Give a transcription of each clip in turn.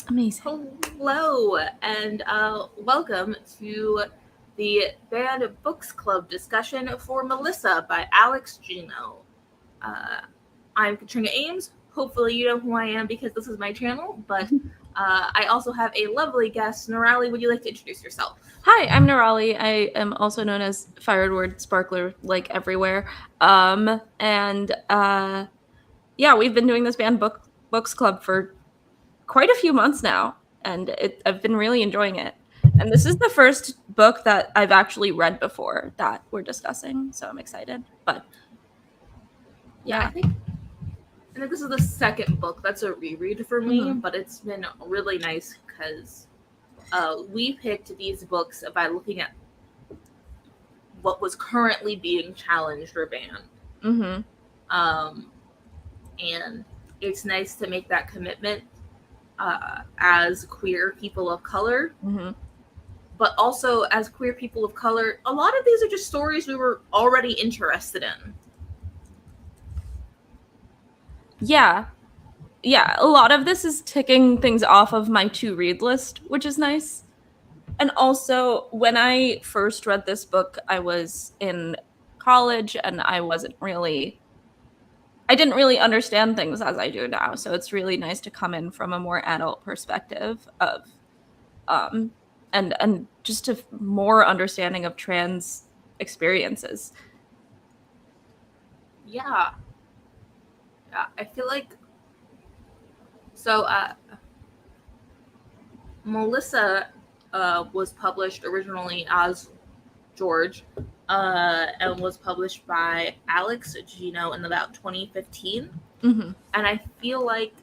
Amazing. Hello, and welcome to the Banned Books Club discussion for Melissa by Alex Gino. I'm Katrina Eames. Hopefully, you know who I am because this is my channel, but I also have a lovely guest. Nirali, would you like to introduce yourself? Hi, I'm Nirali. I am also known as Firedward Sparkler, like everywhere. Yeah, we've been doing this books club for quite a few months now, and I've been really enjoying it. And this is the first book that I've actually read before that we're discussing, so I'm excited. But Yeah, I think this is the second book that's a reread for me, but it's been really nice because we picked these books by looking at what was currently being challenged or banned. And it's nice to make that commitment as queer people of color. But also as queer people of color, a lot of these are just stories we were already interested in. Yeah, a lot of this is ticking things off of my to-read list, which is nice. And also, when I first read this book, I was in college and I didn't really understand things as I do now. So it's really nice to come in from a more adult perspective of, and just a more understanding of trans experiences. Yeah, I feel like Melissa was published originally as George and was published by Alex Gino in about 2015. And I feel like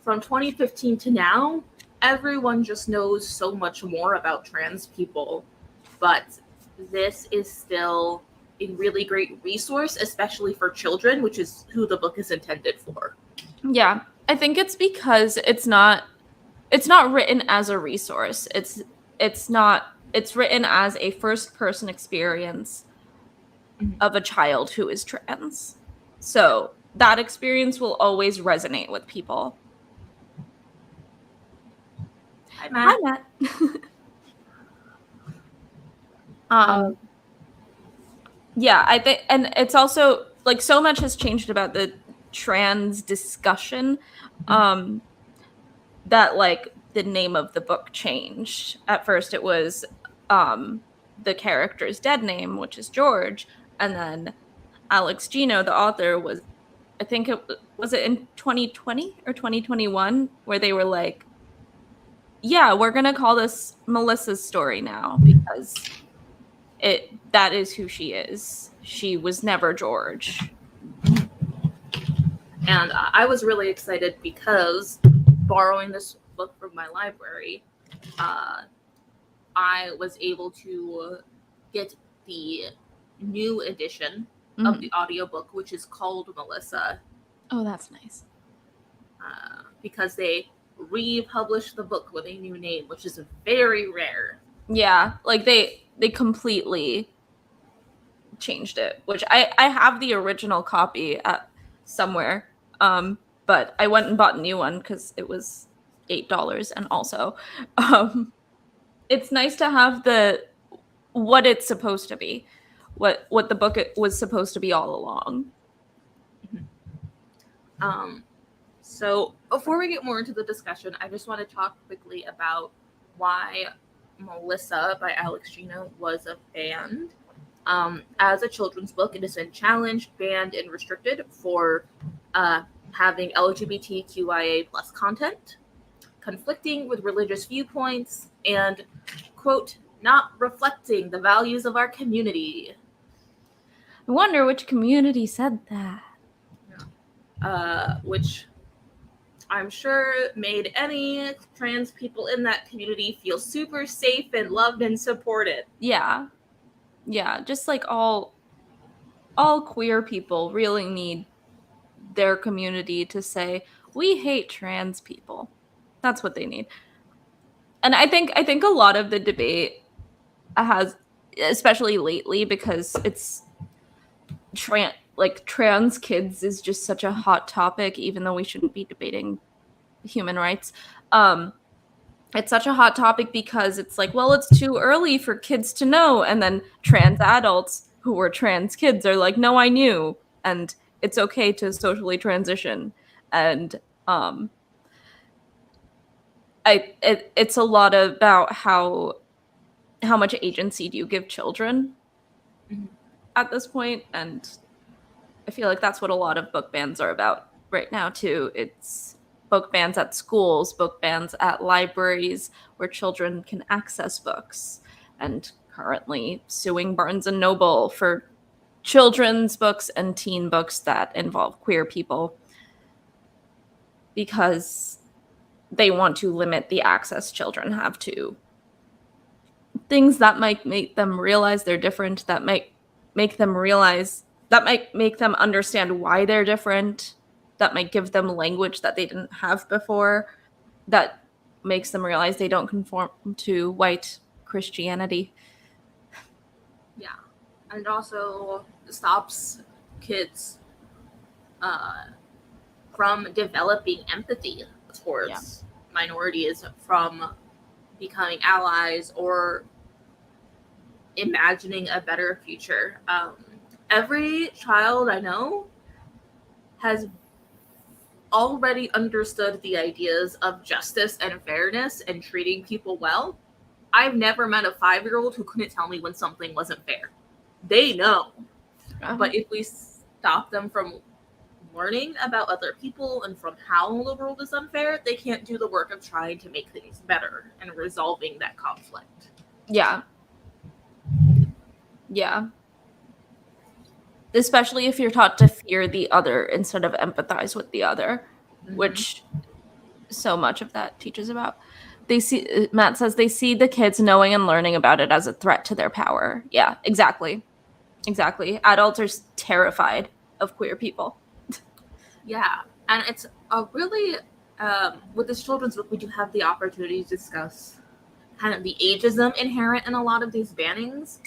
from 2015 to now, everyone just knows so much more about trans people. But this is still a really great resource, especially for children, which is who the book is intended for. Yeah, I think it's because it's not written as a resource. It's written as a first person experience of a child who is trans. So that experience will always resonate with people. Hi, Matt. Yeah, I think, and it's also like so much has changed about the trans discussion that like the name of the book changed. At first it was the character's dead name, which is George, and then Alex Gino, the author, was, I think it was it in 2020 or 2021 where they were like, yeah, we're gonna call this Melissa's story now because that is who she is. She was never George. And I was really excited because borrowing this book from my library, I was able to get the new edition of the audiobook, which is called Melissa. Oh, that's nice. Because they republished the book with a new name, which is very rare. Yeah, like they completely changed it, which I have the original copy somewhere, but I went and bought a new one because it was $8, and also it's nice to have what it's supposed to be, what the book was supposed to be all along. So before we get more into the discussion, I just want to talk quickly about why Melissa by Alex Gino was banned. As a children's book, it has been challenged, banned, and restricted for having LGBTQIA plus content, conflicting with religious viewpoints, and, quote, not reflecting the values of our community. I wonder which community said that. Which I'm sure made any trans people in that community feel super safe and loved and supported. Yeah, just like all queer people really need their community to say, we hate trans people. That's what they need. And I think a lot of the debate has, especially lately, because it's trans kids is just such a hot topic, even though we shouldn't be debating human rights. It's such a hot topic because it's like, well, it's too early for kids to know. And then trans adults who were trans kids are like, no, I knew. And it's okay to socially transition. And it's a lot about how much agency do you give children at this point. And I feel like that's what a lot of book bans are about right now, too. It's book bans at schools, book bans at libraries where children can access books, and currently suing Barnes & Noble for children's books and teen books that involve queer people because they want to limit the access children have to things that might make them realize they're different, that might make them understand why they're different, that might give them language that they didn't have before, that makes them realize they don't conform to white Christianity. Yeah. And it also stops kids from developing empathy towards minorities, from becoming allies or imagining a better future. Every child I know has already understood the ideas of justice and fairness and treating people well. I've never met a 5-year-old who couldn't tell me when something wasn't fair. They know. But if we stop them from learning about other people and from how the world is unfair, they can't do the work of trying to make things better and resolving that conflict. Yeah. Yeah. Especially if you're taught to fear the other instead of empathize with the other, which so much of that teaches about. Matt says they see the kids knowing and learning about it as a threat to their power. Yeah, exactly. Exactly. Adults are terrified of queer people. Yeah, and it's a really, with this children's book, we do have the opportunity to discuss kind of the ageism inherent in a lot of these bannings,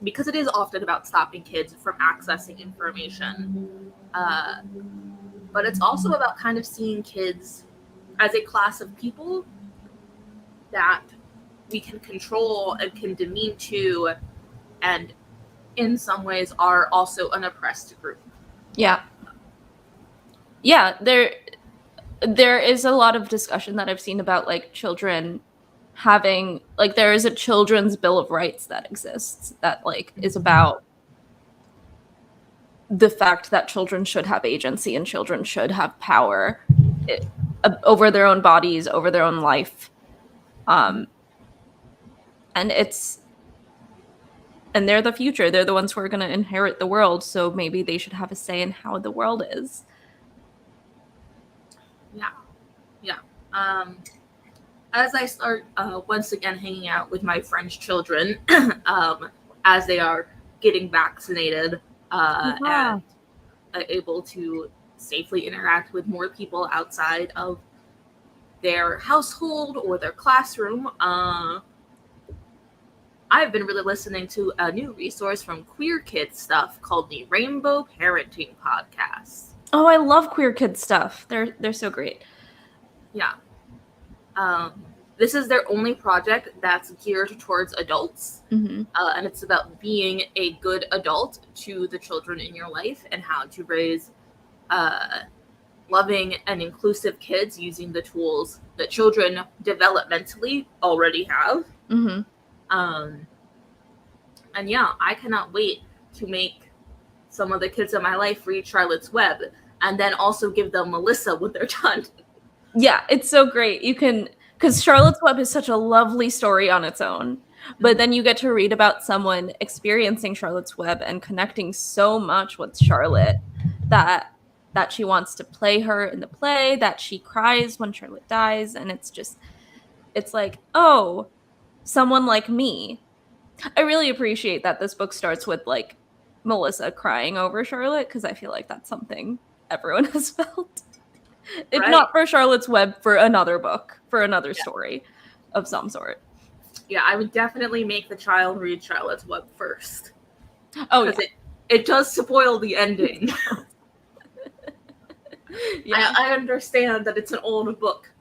because it is often about stopping kids from accessing information. But it's also about kind of seeing kids as a class of people that we can control and can demean to, and in some ways are also an oppressed group. Yeah. Yeah, there is a lot of discussion that I've seen about like children having, like, there is a children's Bill of Rights that exists that like is about the fact that children should have agency and children should have power over their own bodies, over their own life. And they're the future. They're the ones who are going to inherit the world. So maybe they should have a say in how the world is. Yeah. Yeah. As I start once again hanging out with my friends' children, as they are getting vaccinated and able to safely interact with more people outside of their household or their classroom, I've been really listening to a new resource from Queer Kid Stuff called the Rainbow Parenting Podcast. Oh, I love Queer Kid Stuff. They're so great. Yeah. This is their only project that's geared towards adults. And it's about being a good adult to the children in your life and how to raise loving and inclusive kids using the tools that children developmentally already have. And yeah, I cannot wait to make some of the kids in my life read Charlotte's Web and then also give them Melissa when they're done. Yeah, it's so great. You can, because Charlotte's Web is such a lovely story on its own, but then you get to read about someone experiencing Charlotte's Web and connecting so much with Charlotte that she wants to play her in the play, that she cries when Charlotte dies, and it's like, oh, someone like me. I really appreciate that this book starts with like Melissa crying over Charlotte, because I feel like that's something everyone has felt. If not for Charlotte's Web, for another book, for another story of some sort. Yeah, I would definitely make the child read Charlotte's Web first. Oh, yeah. It does spoil the ending. Yeah. I understand that it's an old book,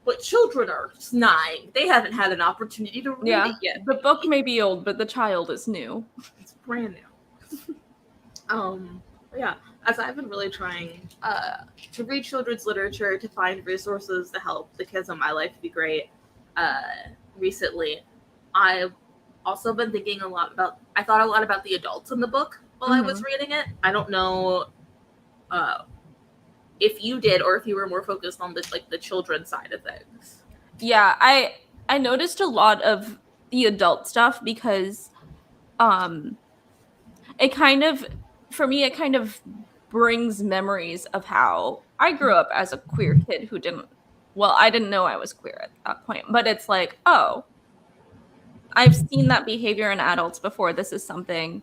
but children are 9. They haven't had an opportunity to read it yet. The book may be old, but the child is new. It's brand new. Yeah, as I've been really trying to read children's literature, to find resources to help the kids in my life be great, recently, I've also been thinking I thought a lot about the adults in the book while I was reading it. I don't know if you did, or if you were more focused on the children's side of things. Yeah, I noticed a lot of the adult stuff because it kind of brings memories of how I grew up as a queer kid who I didn't know I was queer at that point, but it's like, oh, I've seen that behavior in adults before. This is something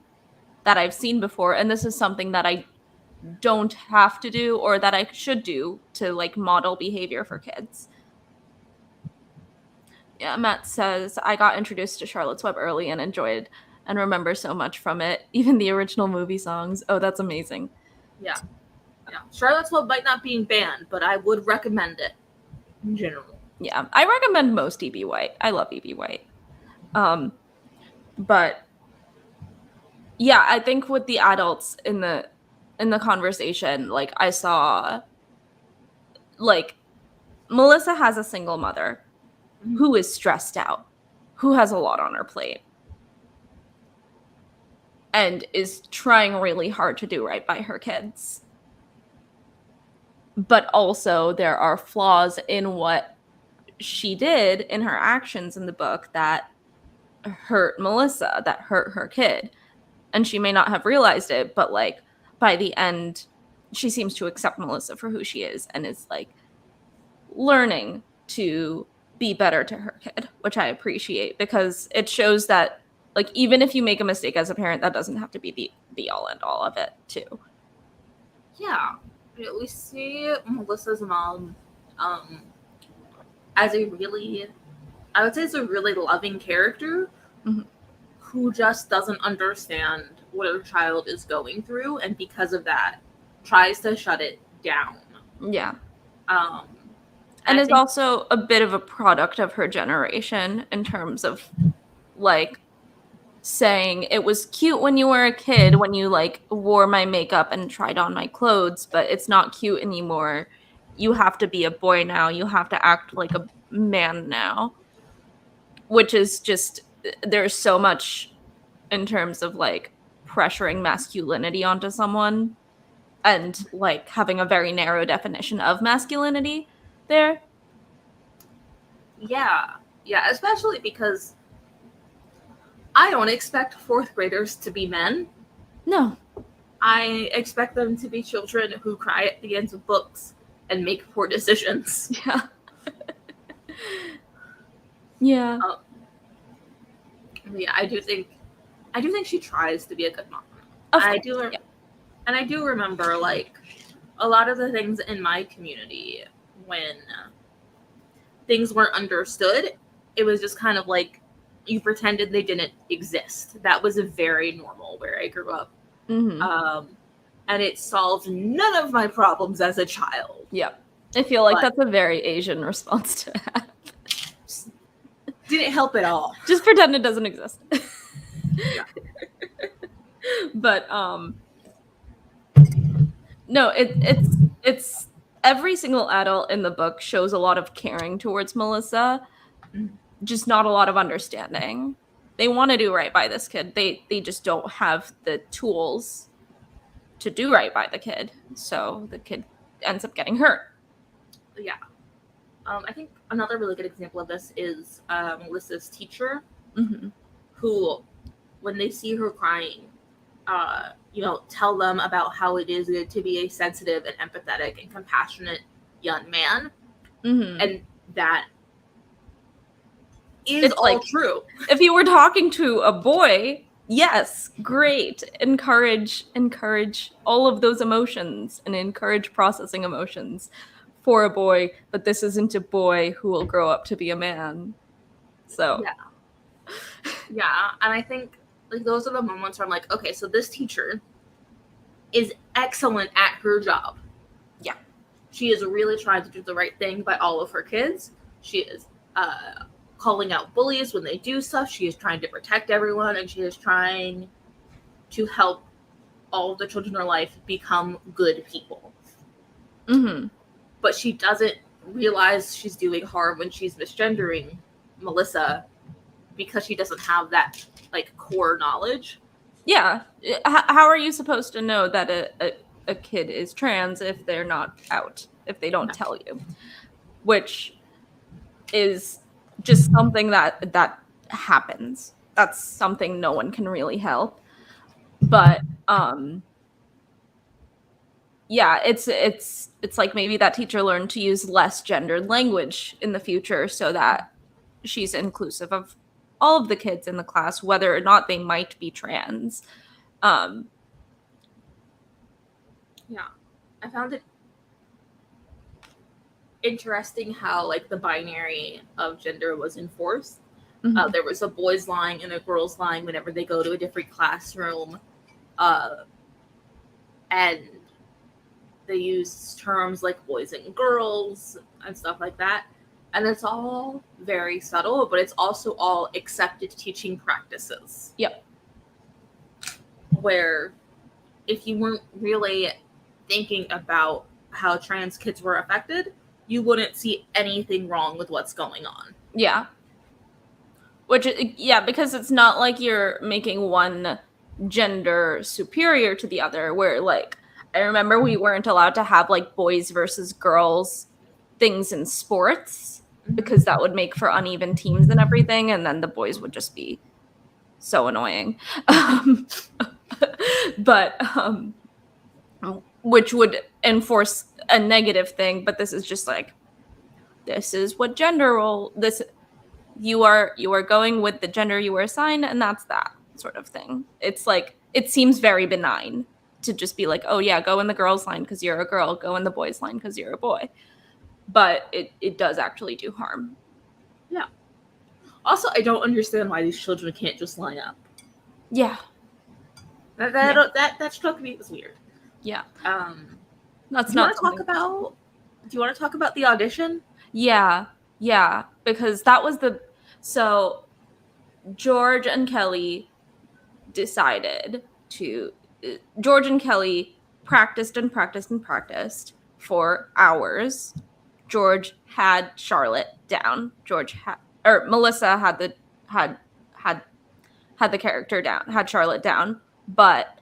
that I've seen before, and this is something that I don't have to do or that I should do to like model behavior for kids. Yeah, Matt says, I got introduced to Charlotte's Web early and enjoyed and remember so much from it, even the original movie songs. Oh, that's amazing. Yeah. Charlotte's Web might not be banned, but I would recommend it in general. Yeah, I recommend most Evie White. I love Evie White. But yeah, I think with the adults in the conversation, like I saw, like Melissa has a single mother who is stressed out, who has a lot on her plate, and is trying really hard to do right by her kids. But also there are flaws in what she did in her actions in the book that hurt Melissa, that hurt her kid. And she may not have realized it, but like by the end, she seems to accept Melissa for who she is and is like learning to be better to her kid, which I appreciate because it shows that like even if you make a mistake as a parent, that doesn't have to be the be all and all of it too. Yeah. We see Melissa's mom as a really, I would say it's a really loving character who just doesn't understand what her child is going through, and because of that tries to shut it down. Yeah. And is also a bit of a product of her generation in terms of like saying it was cute when you were a kid when you like wore my makeup and tried on my clothes, but it's not cute anymore. You have to be a boy now. You have to act like a man now. Which is just, there's so much in terms of like pressuring masculinity onto someone and like having a very narrow definition of masculinity there. Yeah, especially because I don't expect 4th graders to be men. No. I expect them to be children who cry at the ends of books and make poor decisions. Yeah. Yeah. Yeah, I do think she tries to be a good mom. I do remember like a lot of the things in my community when things weren't understood, it was just kind of like you pretended they didn't exist. That was a very normal where I grew up. And it solved none of my problems as a child. Yeah. I feel like that's a very Asian response to have. Didn't help at all. Just pretend it doesn't exist. Yeah. But no, it's every single adult in the book shows a lot of caring towards Melissa, just not a lot of understanding. They want to do right by this kid. They just don't have the tools to do right by the kid. So the kid ends up getting hurt. Yeah. I think another really good example of this is Melissa's teacher, who, when they see her crying, tell them about how it is good to be a sensitive and empathetic and compassionate young man. And that is all like, true. If you were talking to a boy, yes, great. Encourage all of those emotions and encourage processing emotions for a boy, but this isn't a boy who will grow up to be a man. So yeah, and I think like those are the moments where I'm like, okay, so this teacher is excellent at her job. Yeah. She is really trying to do the right thing by all of her kids. She is calling out bullies when they do stuff. She is trying to protect everyone, and she is trying to help all of the children in her life become good people. Mm-hmm. But she doesn't realize she's doing harm when she's misgendering Melissa because she doesn't have that like core knowledge. Yeah. How are you supposed to know that a kid is trans if they're not out, if they don't tell you? Which is just something that happens. That's something no one can really help. But yeah, it's like maybe that teacher learned to use less gendered language in the future so that she's inclusive of all of the kids in the class, whether or not they might be trans. Yeah, I found it interesting how like the binary of gender was enforced. Mm-hmm. There was a boys line and a girls line whenever they go to a different classroom, and they use terms like boys and girls and stuff like that. And it's all very subtle, but it's also all accepted teaching practices. Yep. Where if you weren't really thinking about how trans kids were affected, you wouldn't see anything wrong with what's going on. Yeah. Which, yeah, because it's not like you're making one gender superior to the other, where, like, I remember we weren't allowed to have, like, boys versus girls things in sports, because that would make for uneven teams and everything, and then the boys would just be so annoying. But, which would enforce a negative thing, but this is just like, this is what gender role, this... You are going with the gender you were assigned, and that's that sort of thing. It's like, it seems very benign to just be like, oh yeah, go in the girls line because you're a girl, go in the boys line because you're a boy. But it does actually do harm. Yeah. Also, I don't understand why these children can't just line up. Yeah. That struck me as weird. Yeah. That's not. Do you want to talk about the audition? Yeah. Yeah, because that was so George and Kelly decided to, George and Kelly practiced and practiced and practiced for hours. George had Charlotte down. Melissa had the character down, had Charlotte down, but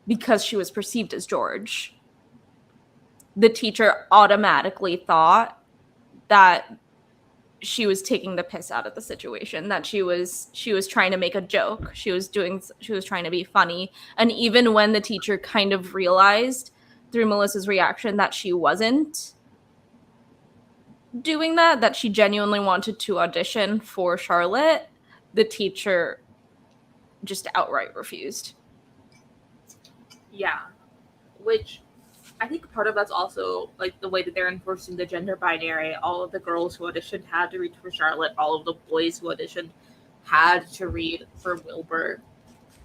because she was perceived as George, the teacher automatically thought that she was taking the piss out of the situation, that she was trying to make a joke. She was trying to be funny. And even when the teacher kind of realized through Melissa's reaction that she wasn't doing that she genuinely wanted to audition for Charlotte, the teacher just outright refused. Yeah. Which I think part of that's also like the way that they're enforcing the gender binary. All of the girls who auditioned had to read for Charlotte. All of the boys who auditioned had to read for Wilbur.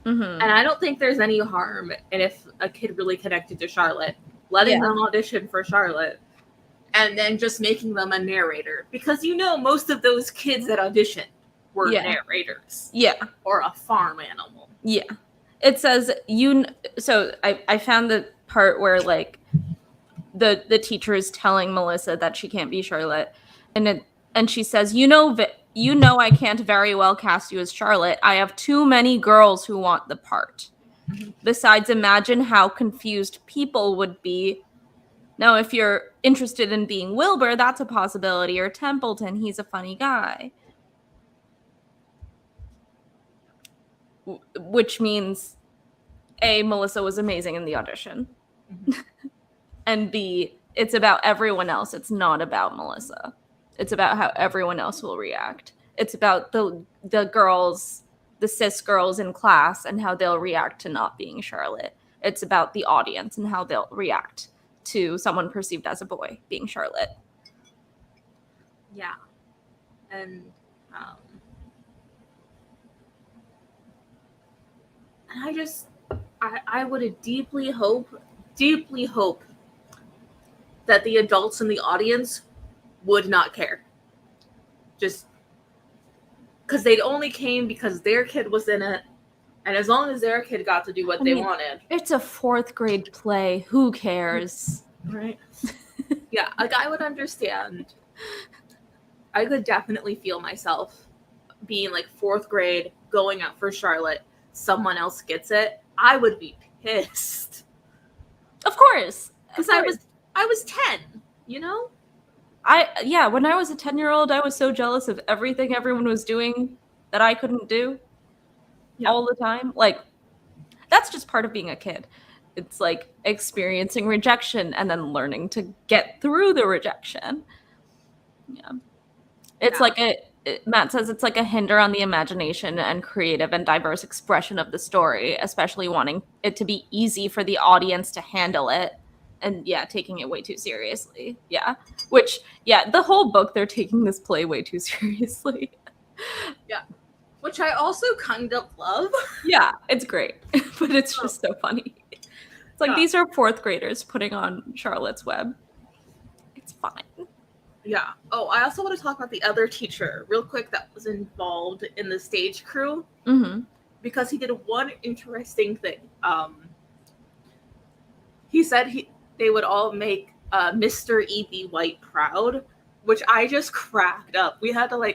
Mm-hmm. And I don't think there's any harm in if a kid really connected to Charlotte, letting them audition for Charlotte, and then just making them a narrator. Because most of those kids that auditioned were narrators. Yeah. Or a farm animal. Yeah. It says, so I found the part where, like, the teacher is telling Melissa that she can't be Charlotte, and she says, I can't very well cast you as Charlotte. I have too many girls who want the part. Mm-hmm. Besides, imagine how confused people would be. Now, if you're interested in being Wilbur, that's a possibility, or Templeton, he's a funny guy. Which means, A, Melissa was amazing in the audition. Mm-hmm. And B, it's about everyone else. It's not about Melissa. It's about how everyone else will react. It's about the girls, the cis girls in class, and how they'll react to not being Charlotte. It's about the audience and how they'll react to someone perceived as a boy being Charlotte. Yeah. And I would deeply hope that the adults in the audience would not care. Just because they'd only came because their kid was in it, and as long as their kid got to do what they wanted. It's a 4th grade play. Who cares? Right. Yeah, like I would understand. I could definitely feel myself being like 4th grade, going out for Charlotte, someone else gets it. I would be pissed. Of course. Because I was 10, you know? When I was a 10-year-old, I was so jealous of everything everyone was doing that I couldn't do all the time. Like, that's just part of being a kid. It's like experiencing rejection and then learning to get through the rejection. Yeah. It's like Matt says it's like a hinder on the imagination and creative and diverse expression of the story, especially wanting it to be easy for the audience to handle it. And taking it way too seriously. Yeah. Which, the whole book, they're taking this play way too seriously. Yeah. Which I also kind of love. Yeah, it's great. But it's just so funny. It's like these are 4th graders putting on Charlotte's Web. It's fine. Yeah. Oh, I also want to talk about the other teacher real quick that was involved in the stage crew. Mm-hmm. Because he did one interesting thing. He said they would all make Mr. Evie White proud, which I just cracked up. We had to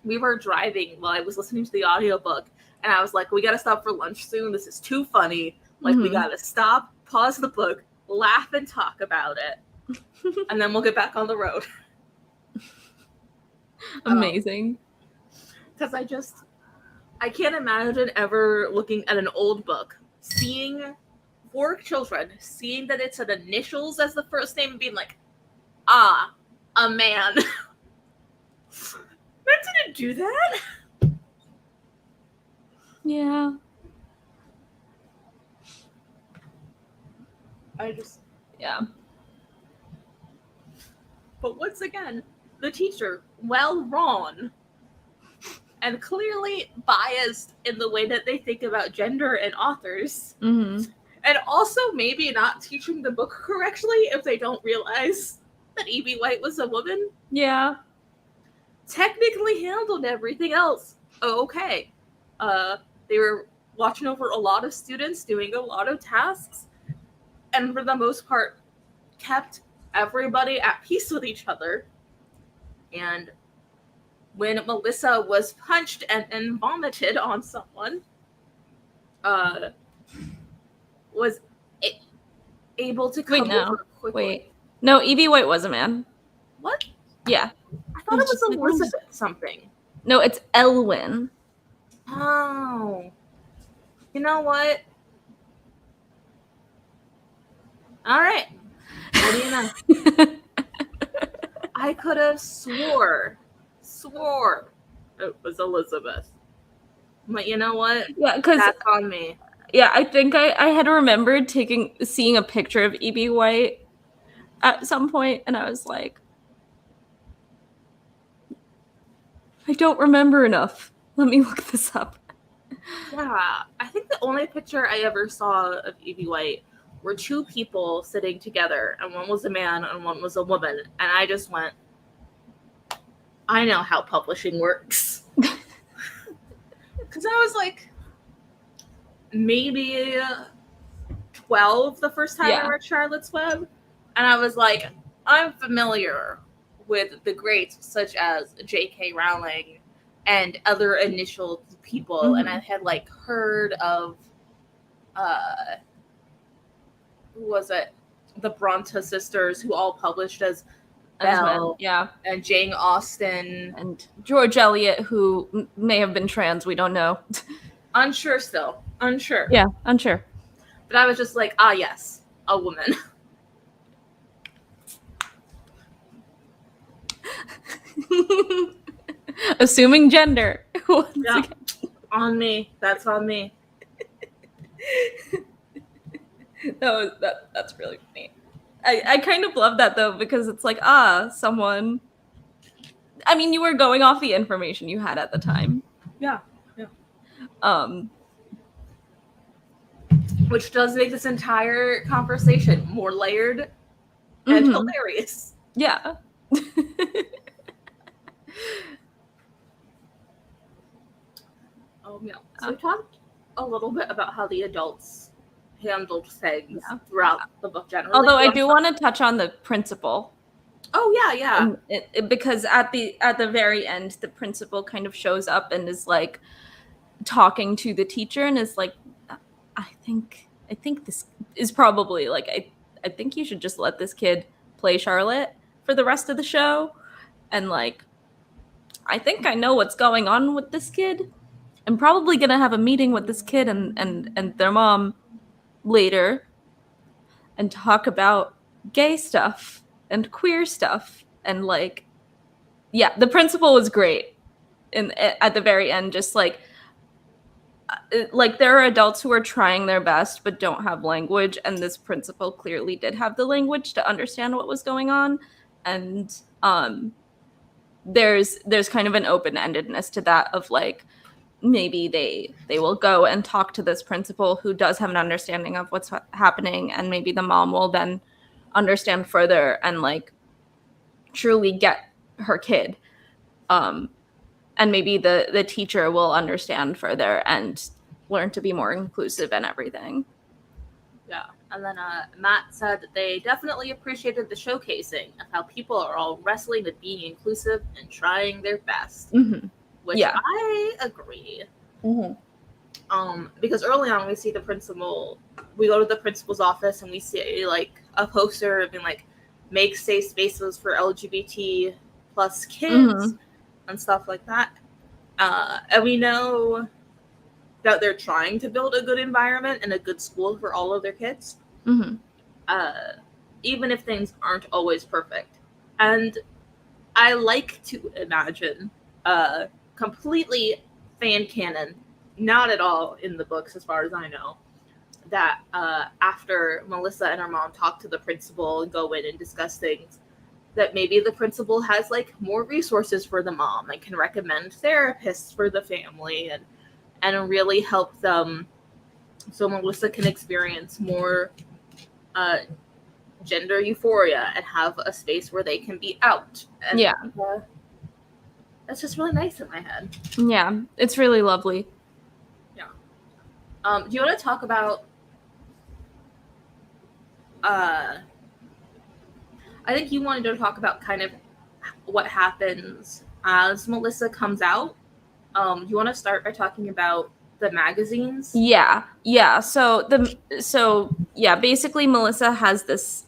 we were driving while I was listening to the audiobook, and I was like, we got to stop for lunch soon. This is too funny. Like, we got to stop, pause the book, laugh and talk about it, and then we'll get back on the road. Amazing. Because I can't imagine ever looking at an old book, seeing 4 children, seeing that it's an initials as the first name and being like, a man. Men didn't do that. Yeah. Yeah. But once again, the teacher, wrong, and clearly biased in the way that they think about gender and authors. Mm-hmm. And also maybe not teaching the book correctly if they don't realize that Evie White was a woman. Yeah. Technically handled everything else. Okay. They were watching over a lot of students, doing a lot of tasks, and for the most part, kept everybody at peace with each other. And when Melissa was punched and vomited on someone, was able to come over quickly. Wait. No, Evie White was a man. What? Yeah. I thought it was Elizabeth something. No, it's Elwyn. Oh. You know what? All right. What do you know? I could have swore it was Elizabeth. But you know what? Yeah, because that's on me. Yeah, I think I had remembered seeing a picture of Evie White at some point, and I was like, I don't remember enough. Let me look this up. Yeah, I think the only picture I ever saw of Evie White were 2 people sitting together, and one was a man and one was a woman, and I just went, I know how publishing works. Because I was like, maybe 12 the first time I read Charlotte's Web, and I was like, I'm familiar with the greats such as J.K. Rowling and other initial people, and I had heard of who was it? The Bronte sisters, who all published as Belle, and Jane Austen, and George Eliot, who may have been trans. We don't know. Unsure still. Unsure. Yeah, unsure. But I was just like, yes, a woman. Assuming gender. Yeah. On me. That's on me. That's really funny. I kind of love that though, because it's like, someone. I mean, you were going off the information you had at the time. Yeah. Which does make this entire conversation more layered and hilarious. Yeah. Yeah. So we talked a little bit about how the adults handled things throughout the book generally. Although I do want to touch on the principal. Oh, yeah. Because at the very end, the principal kind of shows up and is like talking to the teacher and is like, I think this is probably like, I think you should just let this kid play Charlotte for the rest of the show. And like, I think I know what's going on with this kid. I'm probably going to have a meeting with this kid and their mom later and talk about gay stuff and queer stuff. And like, yeah, the principal was great. And at the very end, just like there are adults who are trying their best but don't have language, and this principal clearly did have the language to understand what was going on. And there's kind of an open-endedness to that of like, maybe they will go and talk to this principal who does have an understanding of what's happening, and maybe the mom will then understand further and like truly get her kid, and maybe the teacher will understand further and learn to be more inclusive and everything. Yeah. And then Matt said that they definitely appreciated the showcasing of how people are all wrestling with being inclusive and trying their best. Which I agree. Because early on we see the principal, we go to the principal's office and we see like a poster being like, make safe spaces for LGBT plus kids and stuff like that. And we know that they're trying to build a good environment and a good school for all of their kids. Even if things aren't always perfect. And I like to imagine completely fan canon, not at all in the books as far as I know, that after Melissa and her mom talk to the principal and go in and discuss things, that maybe the principal has like more resources for the mom and can recommend therapists for the family and really help them so Melissa can experience more gender euphoria and have a space where they can be out. And that's just really nice in my head. Yeah, it's really lovely. Yeah. Do you want to talk about I think you wanted to talk about kind of what happens as Melissa comes out. You want to start by talking about the magazines? Yeah. So basically Melissa has this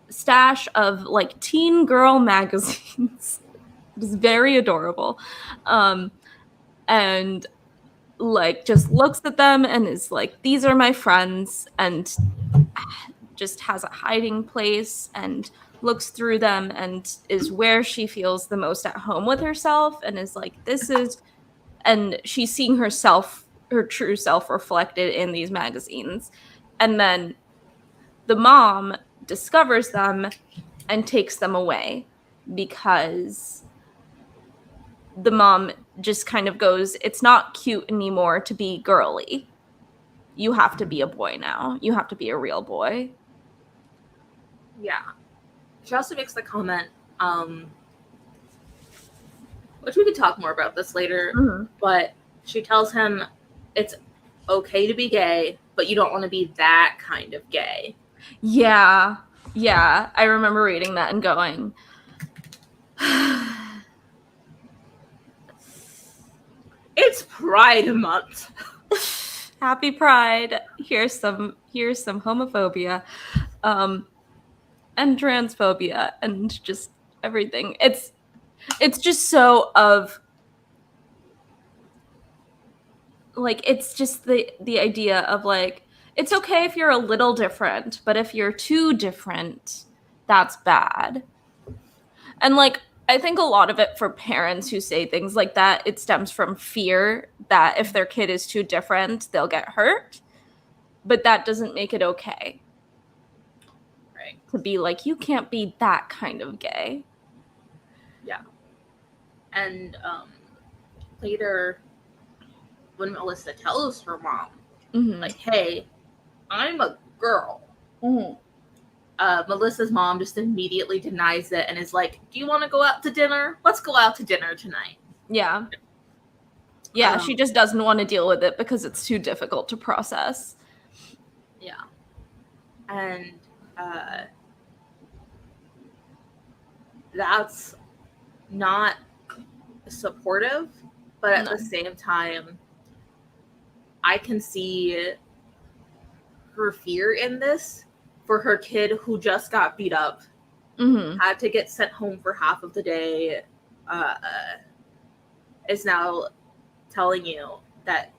stash of like teen girl magazines. It's very adorable. And like just looks at them and is like, these are my friends, and just has a hiding place and looks through them and is where she feels the most at home with herself, and is like, this is, and she's seeing herself, her true self reflected in these magazines. And then the mom discovers them and takes them away because the mom just kind of goes, it's not cute anymore to be girly. You have to be a boy now. You have to be a real boy. Yeah. She also makes the comment, which we could talk more about this later, but she tells him it's okay to be gay, but you don't want to be that kind of gay. Yeah. I remember reading that and going, it's Pride Month. Happy Pride. Here's some homophobia, and transphobia, and just everything. It's just so of like, it's just the idea of like, it's okay if you're a little different, but if you're too different, that's bad. And like, I think a lot of it for parents who say things like that, it stems from fear that if their kid is too different, they'll get hurt. But that doesn't make it okay. Right. To be like, you can't be that kind of gay. Yeah. And later, when Melissa tells her mom, like, hey, I'm a girl. Melissa's mom just immediately denies it and is like, do you want to go out to dinner? Let's go out to dinner tonight. Yeah. Yeah, she just doesn't want to deal with it because it's too difficult to process. Yeah. And that's not supportive, but at the same time, I can see her fear in this for her kid who just got beat up, had to get sent home for half of the day, is now telling you that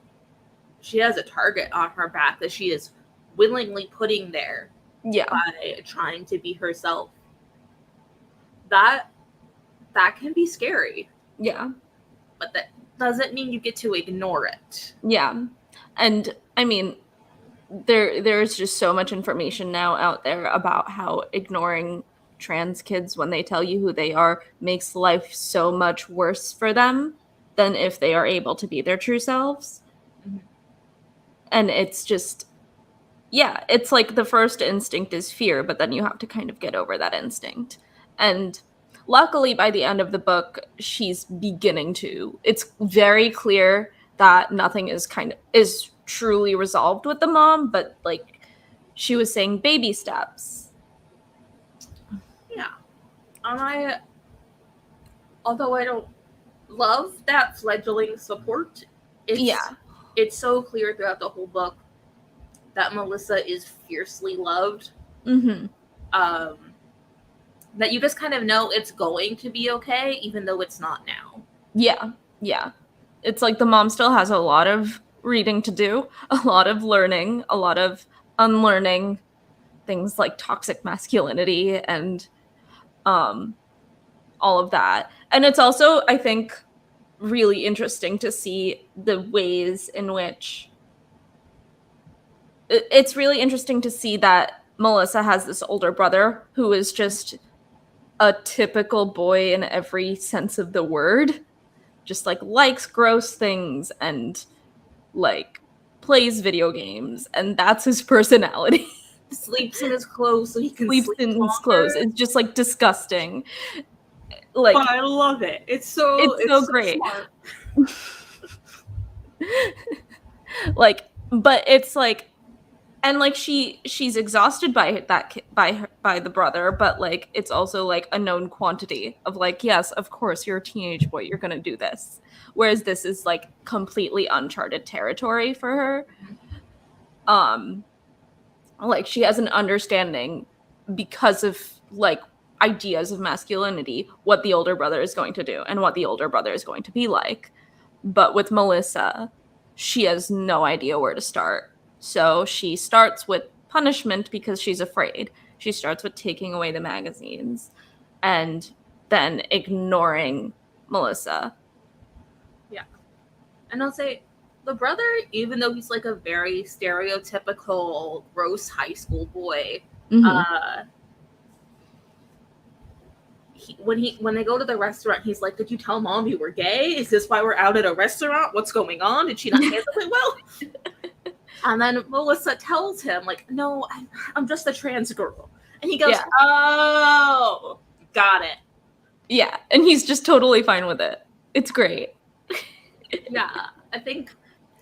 she has a target on her back that she is willingly putting there by trying to be herself. That can be scary. Yeah. But that doesn't mean you get to ignore it. Yeah. And I mean, there's just so much information now out there about how ignoring trans kids when they tell you who they are makes life so much worse for them than if they are able to be their true selves. And it's just, yeah, it's like the first instinct is fear, but then you have to kind of get over that instinct. And luckily, by the end of the book, she's beginning to. It's very clear that nothing is truly resolved with the mom, but like she was saying, baby steps. Yeah. Although I don't love that fledgling support, it's so clear throughout the whole book that Melissa is fiercely loved. That you just kind of know it's going to be okay, even though it's not now. Yeah. It's like the mom still has a lot of reading to do, a lot of learning, a lot of unlearning things like toxic masculinity and all of that. And it's also, I think, really interesting to see the ways in which it's really interesting to see that Melissa has this older brother who is just a typical boy in every sense of the word, just like likes gross things and like plays video games, and that's his personality. Sleeps in his clothes so he can sleep in his clothes. It's just like disgusting. Like, but I love it. It's so great. Smart. Like, but it's like, and like she's exhausted by that by the brother, but like it's also like a known quantity of like, yes, of course you're a teenage boy, you're gonna do this, whereas this is like completely uncharted territory for her. Like she has an understanding because of like ideas of masculinity, what the older brother is going to do and what the older brother is going to be like. But with Melissa, she has no idea where to start. So she starts with punishment because she's afraid. She starts with taking away the magazines and then ignoring Melissa. Yeah. And I'll say the brother, even though he's like a very stereotypical gross high school boy, when they go to the restaurant, he's like, did you tell mom you were gay? Is this why we're out at a restaurant? What's going on? Did she not handle it well? And then Melissa tells him, like, no, I'm just a trans girl. And he goes, oh, got it. Yeah, and he's just totally fine with it. It's great. Yeah, I think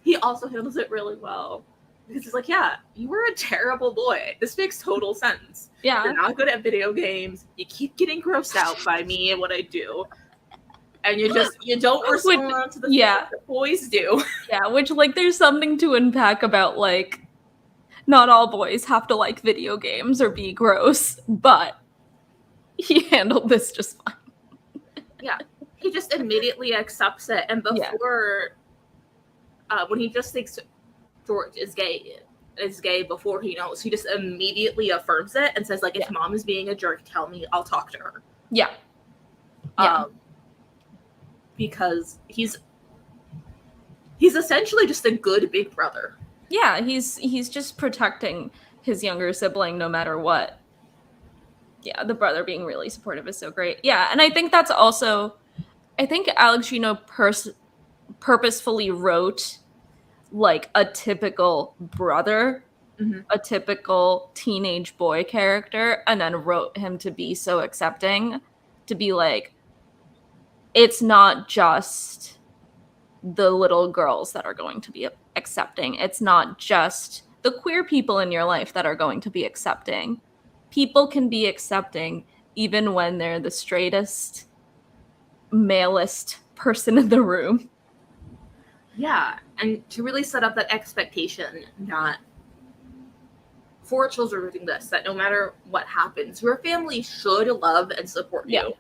he also handles it really well. Because he's like, yeah, you were a terrible boy. This makes total sense. Yeah. You're not good at video games. You keep getting grossed out by me and what I do. And you don't respond to the things that boys do. Yeah, which, like, there's something to unpack about, like, not all boys have to like video games or be gross, but he handled this just fine. Yeah, he just immediately accepts it. And before, when he just thinks George is gay before he knows, he just immediately affirms it and says, like, if mom is being a jerk, tell me, I'll talk to her. Yeah. Because he's essentially just a good big brother. Yeah, he's just protecting his younger sibling no matter what. Yeah, the brother being really supportive is so great. Yeah, and I think that's also, I think Alex Gino purposefully wrote like a typical brother a typical teenage boy character, and then wrote him to be so accepting, to be like, it's not just the little girls that are going to be accepting. It's not just the queer people in your life that are going to be accepting. People can be accepting even when they're the straightest, malest person in the room. Yeah, and to really set up that expectation that for children reading this, that no matter what happens, your family should love and support you.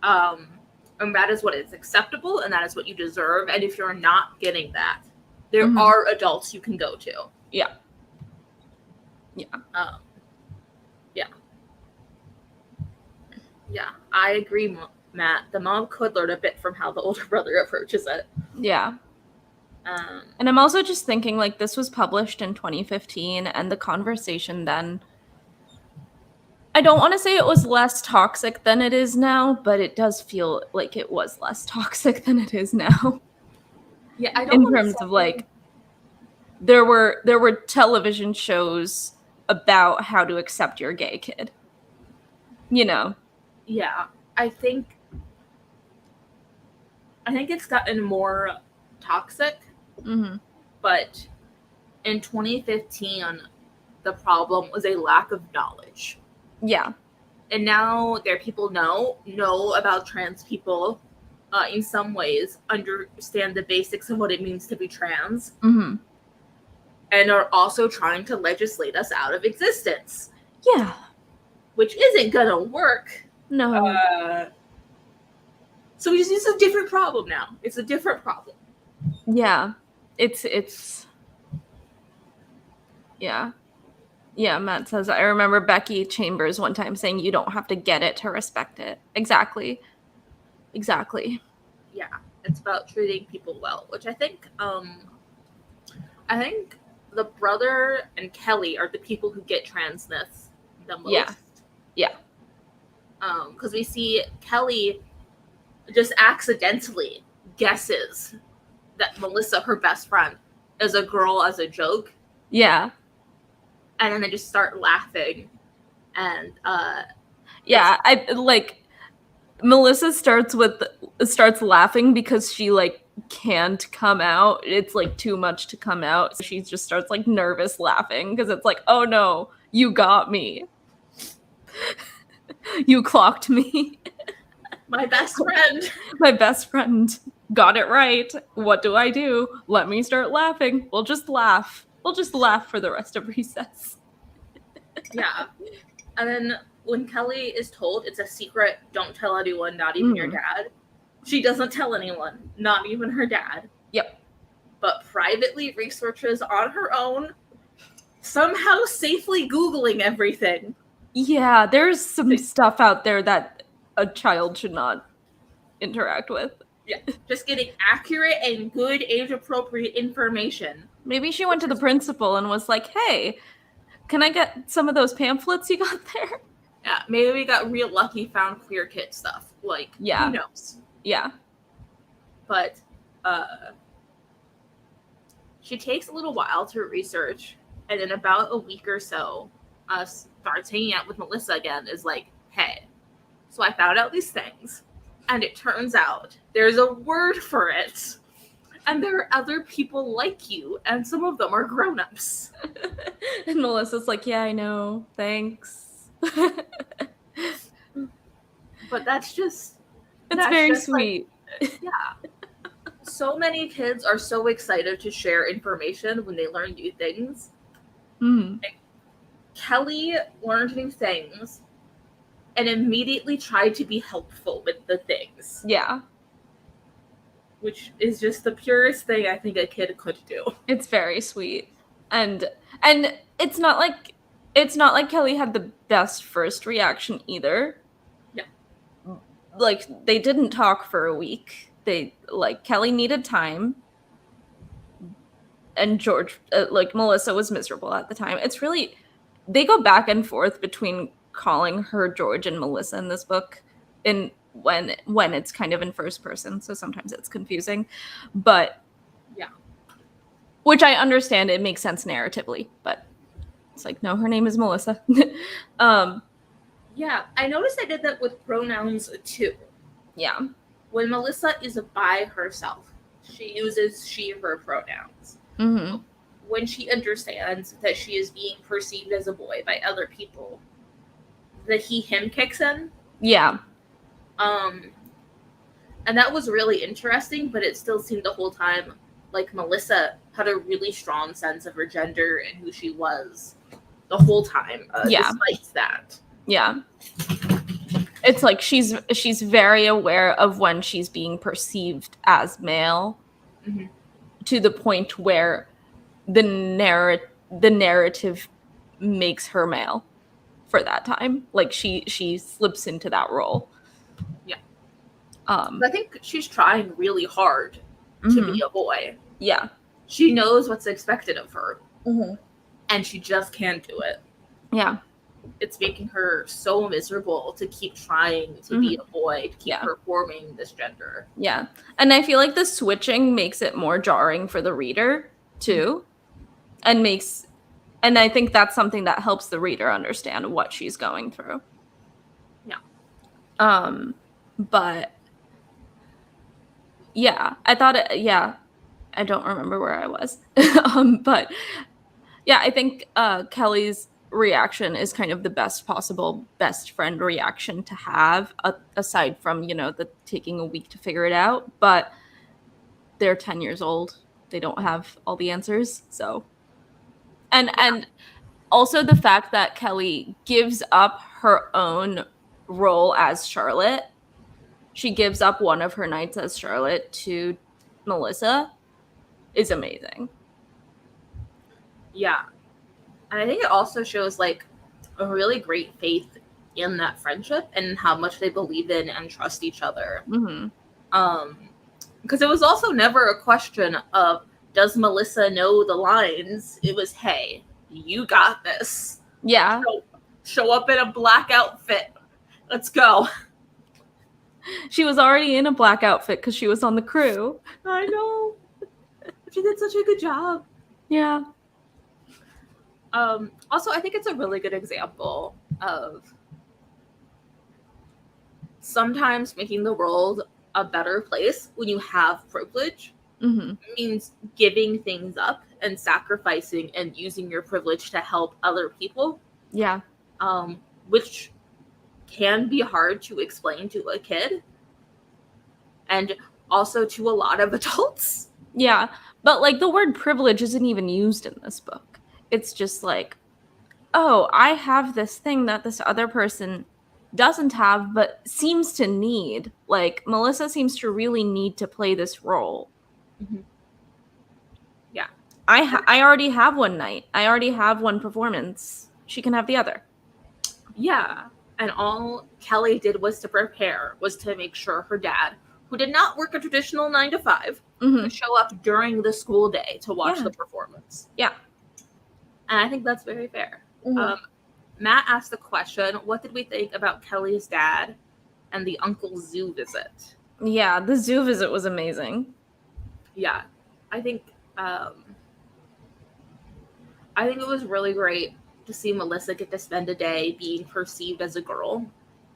And that is what is acceptable, and that is what you deserve. And if you're not getting that, there are adults you can go to. Yeah. Yeah, I agree, Matt. The mom could learn a bit from how the older brother approaches it. Yeah. And I'm also just thinking, like, this was published in 2015, and the conversation then, I don't want to say it was less toxic than it is now, but it does feel like it was less toxic than it is now. Yeah, I don't in terms of, like, there were television shows about how to accept your gay kid. You know? Yeah, I think it's gotten more toxic, but in 2015, the problem was a lack of knowledge. Yeah. And now there are people know about trans people, in some ways, understand the basics of what it means to be trans, and are also trying to legislate us out of existence. Yeah. Which isn't gonna work. No. So it's a different problem now. It's a different problem. Yeah. It's yeah. Yeah, Matt says, I remember Becky Chambers one time saying you don't have to get it to respect it. Exactly. Yeah. It's about treating people well, which I think the brother and Kelly are the people who get transness the most. Yeah. Because we see Kelly just accidentally guesses that Melissa, her best friend, is a girl as a joke. Yeah. And then they just start laughing. And yeah, I like Melissa starts laughing because she like can't come out. It's like too much to come out. So she just starts like nervous laughing because it's like, oh no, you got me. You clocked me. My best friend. My best friend got it right. What do I do? Let me start laughing. We'll just laugh. We'll just laugh for the rest of recess. Yeah. And then when Kelly is told it's a secret, don't tell anyone, not even your dad, she doesn't tell anyone, not even her dad. Yep. But privately researches on her own, somehow safely Googling everything. Yeah, there's some stuff out there that a child should not interact with. Yeah, just getting accurate and good age-appropriate information. Maybe she went to the principal and was like, hey, can I get some of those pamphlets you got there? Yeah, maybe we got real lucky, found queer kid stuff. Like, who knows? Yeah. But she takes a little while to research, and in about a week or so, starts hanging out with Melissa again, is like, hey, so I found out these things, and it turns out there's a word for it, and there are other people like you, and some of them are grown-ups. And Melissa's like, yeah, I know, thanks. But that's very just sweet. Like, yeah. So many kids are so excited to share information when they learn new things. Like, Kelly learned new things and immediately tried to be helpful with the things. Yeah. Which is just the purest thing I think a kid could do. It's very sweet. And it's not like Kelly had the best first reaction either. Yeah. Like, they didn't talk for a week. Kelly needed time. And George, Melissa was miserable at the time. It's really, they go back and forth between calling her George and Melissa in this book, when it's kind of in first person, so sometimes it's confusing. But Which I understand, it makes sense narratively, but it's like, no, her name is Melissa. Yeah, I noticed I did that with pronouns too. Yeah. When Melissa is by herself, she uses she, her pronouns. Mm-hmm. When she understands that she is being perceived as a boy by other people, the he, him kicks in. Yeah. And that was really interesting, but it still seemed the whole time like Melissa had a really strong sense of her gender and who she was the whole time, despite that. Yeah. It's like she's very aware of when she's being perceived as male, mm-hmm. to the point where the narrative makes her male for that time. Like she slips into that role. Yeah. I think she's trying really hard to be a boy. Yeah. She knows what's expected of her. Mm-hmm. And she just can't do it. Yeah. It's making her so miserable to keep trying to be a boy, to keep performing this gender. Yeah. And I feel like the switching makes it more jarring for the reader too. And I think that's something that helps the reader understand what she's going through. Yeah. But yeah, I thought I don't remember where I was. But yeah, I think Kelly's reaction is kind of the best possible best friend reaction to have, aside from, the taking a week to figure it out. But they're 10 years old. They don't have all the answers. So, and also the fact that Kelly gives up her own role as Charlotte. She gives up one of her nights as Charlotte to Melissa is amazing. Yeah. And I think it also shows like a really great faith in that friendship and how much they believe in and trust each other. Mm-hmm. Because it was also never a question of, does Melissa know the lines? It was, hey, you got this. Yeah. Show up in a black outfit. Let's go. She was already in a black outfit because she was on the crew. I know. She did such a good job. Yeah. Also, I think it's a really good example of sometimes making the world a better place when you have privilege. Mm-hmm. Means giving things up and sacrificing and using your privilege to help other people. Yeah. Which can be hard to explain to a kid and also to a lot of adults. Yeah. But like the word privilege isn't even used in this book. It's just like, oh, I have this thing that this other person doesn't have but seems to need. Like Melissa seems to really need to play this role. Mm-hmm. Yeah. I already have one night. I already have one performance. She can have the other. Yeah. And all Kelly did was to make sure her dad, who did not work a traditional 9 to 5, mm-hmm. show up during the school day to watch the performance. Yeah. And I think that's very fair. Mm-hmm. Matt asked the question, what did we think about Kelly's dad and the uncle zoo visit? Yeah, the zoo visit was amazing. Yeah. I think it was really great to see Melissa get to spend a day being perceived as a girl.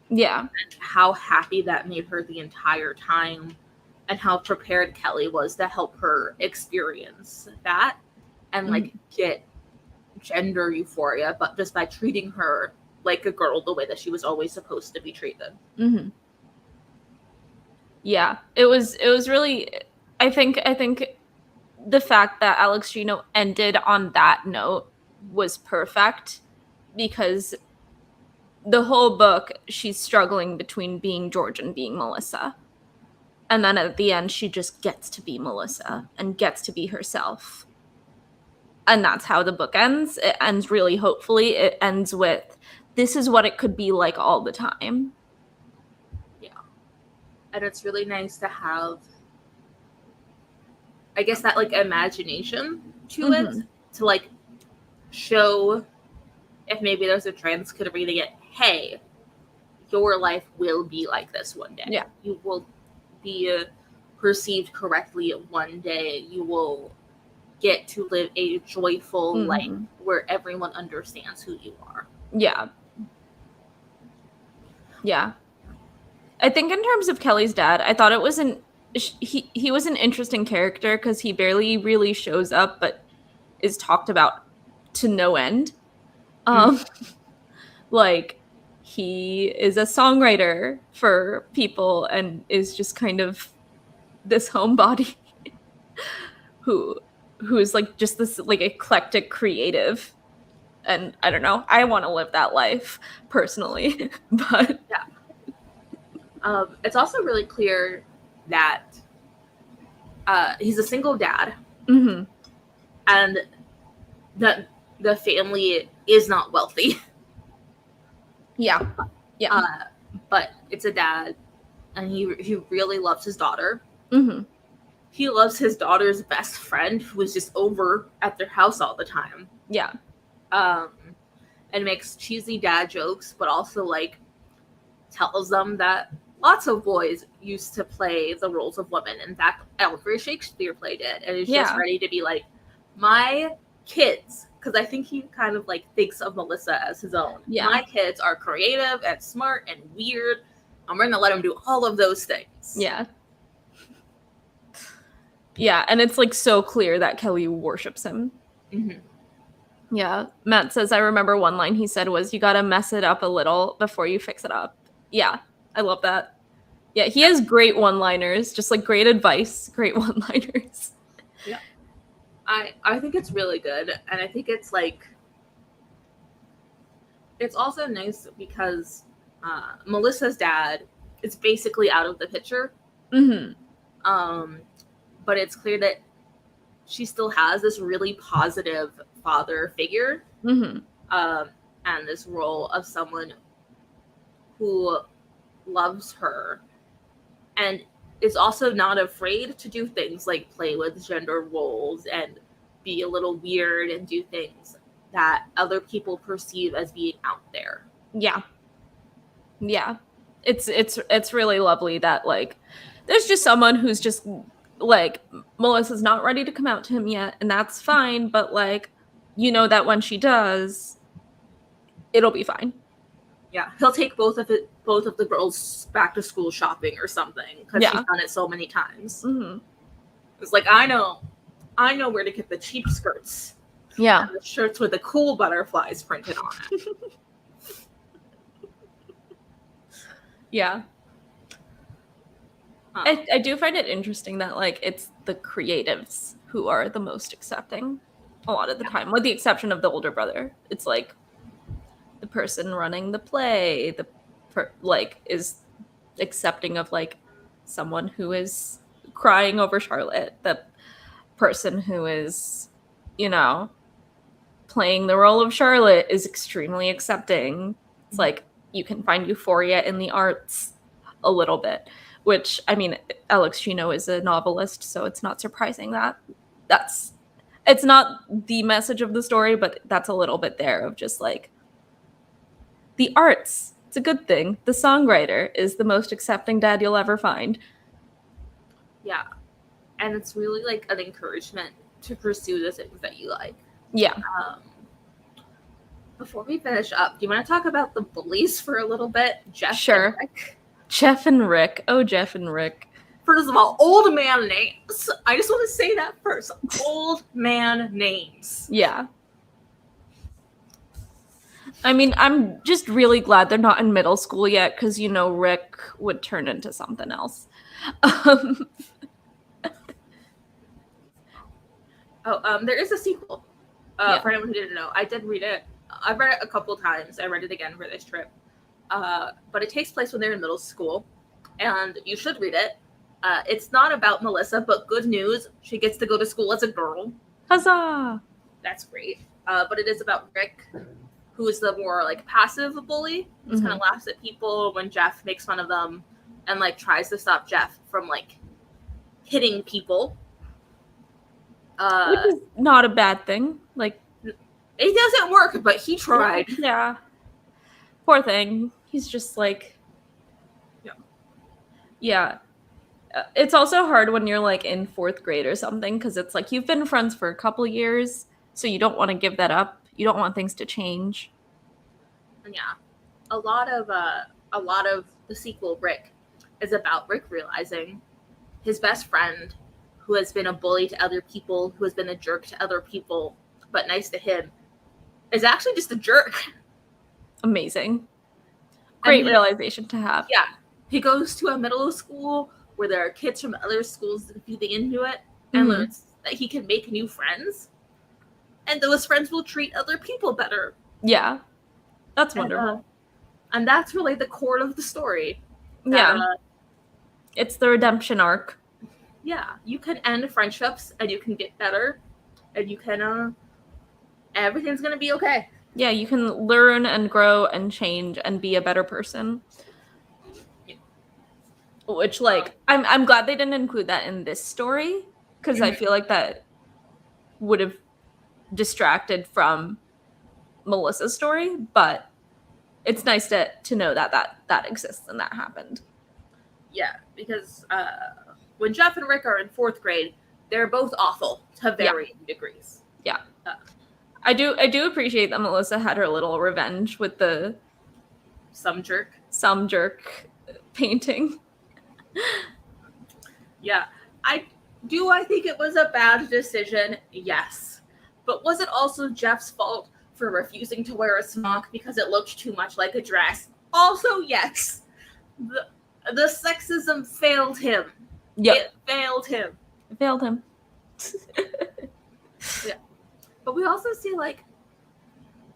Yeah. And how happy that made her the entire time, and how prepared Kelly was to help her experience that and like get gender euphoria, but just by treating her like a girl the way that she was always supposed to be treated. Mm-hmm. Yeah, it was really, I think the fact that Alex Gino ended on that note was perfect, because the whole book she's struggling between being George and being Melissa, and then at the end she just gets to be Melissa and gets to be herself, and that's how the book ends. It ends really hopefully. It ends with, this is what it could be like all the time. Yeah. And it's really nice to have, I guess, that like imagination to it, to like show, if maybe there's a trans kid reading it, hey, your life will be like this one day. Yeah. You will be perceived correctly one day. You will get to live a joyful life where everyone understands who you are. Yeah. Yeah. I think in terms of Kelly's dad, I thought it was he was an interesting character because he barely really shows up, but is talked about to no end. Like, he is a songwriter for people and is just kind of this homebody who's like just this like eclectic creative. And I don't know, I want to live that life personally. But yeah. It's also really clear that he's a single dad, and that the family is not wealthy. Yeah. But it's a dad, and he really loves his daughter. He loves his daughter's best friend, who is just over at their house all the time. Yeah. And makes cheesy dad jokes, but also like tells them that lots of boys used to play the roles of women. In fact, every Shakespeare play did, and is just ready to be like, my kids, because I think he kind of like thinks of Melissa as his own. Yeah. My kids are creative and smart and weird. I'm going to let them do all of those things. Yeah. Yeah, and it's like so clear that Kelly worships him. Yeah. Matt says, I remember one line he said was, you got to mess it up a little before you fix it up. Yeah, I love that. Yeah, he has great one-liners, just like great advice, great one-liners. Yeah. I think it's really good, and I think it's like, it's also nice because Melissa's dad is basically out of the picture. But it's clear that she still has this really positive father figure, and this role of someone who loves her and is also not afraid to do things like play with gender roles and be a little weird and do things that other people perceive as being out there. Yeah. Yeah. It's really lovely that like there's just someone who's just like, Melissa's not ready to come out to him yet, and that's fine, but like, you know that when she does, it'll be fine. Yeah, he'll take both of the girls back to school shopping or something, because she's done it so many times. It's like, I know where to get the cheap skirts. Yeah, and the shirts with the cool butterflies printed on it. Yeah. I do find it interesting that like it's the creatives who are the most accepting a lot of the time, with the exception of the older brother. It's like the person running the play, is accepting of like someone who is crying over Charlotte. The person who is, playing the role of Charlotte is extremely accepting. It's like you can find euphoria in the arts a little bit. Which, I mean, Alex Gino is a novelist, so it's not surprising that it's not the message of the story, but that's a little bit there of just like the arts. It's a good thing. The songwriter is the most accepting dad you'll ever find. Yeah. And it's really like an encouragement to pursue the things that you like. Yeah. Before we finish up, do you want to talk about the bullies for a little bit? Sure. Jeff and Rick. Oh, Jeff and Rick. First of all, old man names. I just want to say that first. Old man names. Yeah. I mean, I'm just really glad they're not in middle school yet, because, Rick would turn into something else. There is a sequel. For anyone who didn't know. I did read it. I've read it a couple times. I read it again for this trip. But it takes place when they're in middle school, and you should read it. It's not about Melissa, but good news, she gets to go to school as a girl. Huzzah! That's great. But it is about Rick, who is the more like passive bully. He kind of laughs at people when Jeff makes fun of them, and like tries to stop Jeff from like hitting people. Which is not a bad thing. Like, it doesn't work, but he tried. Yeah. Poor thing. He's just like, yeah. It's also hard when you're like in 4th grade or something, because it's like you've been friends for a couple years, so you don't want to give that up. You don't want things to change. Yeah, a lot of the sequel, Rick, is about Rick realizing his best friend, who has been a bully to other people, who has been a jerk to other people, but nice to him, is actually just a jerk. Amazing. Great realization to have. Yeah. He goes to a middle school where there are kids from other schools feeding into it, and learns that he can make new friends, and those friends will treat other people better. Yeah. That's wonderful. And that's really the core of the story. It's the redemption arc. Yeah. You can end friendships, and you can get better, and you can, everything's going to be okay. Yeah, you can learn and grow and change and be a better person. Yeah. Which, like, I'm glad they didn't include that in this story, because I feel like that would have distracted from Melissa's story, but it's nice to know that exists and that happened. Yeah, because when Jeff and Rick are in 4th grade, they're both awful to varying degrees. Yeah. I do appreciate that Melissa had her little revenge with the some jerk painting. Yeah. I think it was a bad decision, yes. But was it also Jeff's fault for refusing to wear a smock because it looked too much like a dress? Also, yes. The sexism failed him. Yep. It failed him. Yeah. But we also see, like,